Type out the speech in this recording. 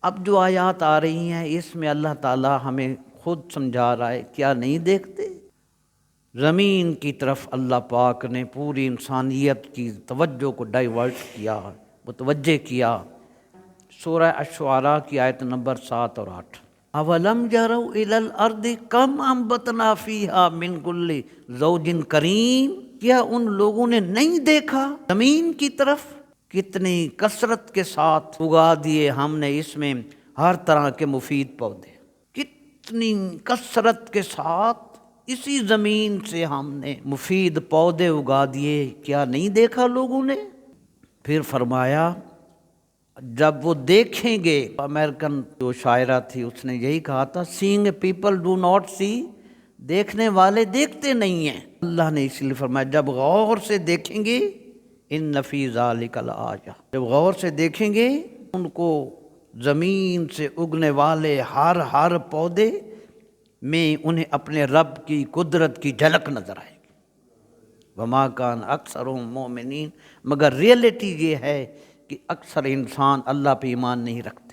اب جو آیات آ رہی ہیں اس میں اللہ تعالیٰ ہمیں خود سمجھا رہا ہے، کیا نہیں دیکھتے؟ زمین کی طرف اللہ پاک نے پوری انسانیت کی توجہ کو ڈائیورٹ کیا، متوجہ کیا۔ سورہ الشعراء کی آیت نمبر 7 اور 8، اولم یروا الی الارض کم انبتنا فیہا من کل زوج کریم، کیا ان لوگوں نے نہیں دیکھا زمین کی طرف کتنی کثرت کے ساتھ اگا دیے ہم نے اس میں ہر طرح کے مفید پودے، کتنی کثرت کے ساتھ اسی زمین سے ہم نے مفید پودے اگا دیے، کیا نہیں دیکھا لوگوں نے؟ پھر فرمایا جب وہ دیکھیں گے، امریکن جو شاعرہ تھی اس نے یہی کہا تھا، سینگ پیپل ڈو ناٹ سی، دیکھنے والے دیکھتے نہیں ہیں۔ اللہ نے اس لیے فرمایا جب غور سے دیکھیں گے، ان فی ذالک لآیہ، جب غور سے دیکھیں گے ان کو زمین سے اگنے والے ہر پودے میں انہیں اپنے رب کی قدرت کی جھلک نظر آئے گی۔ وما کان اکثرهم مومنین، مگر ریئلٹی یہ ہے کہ اکثر انسان اللہ پہ ایمان نہیں رکھتے۔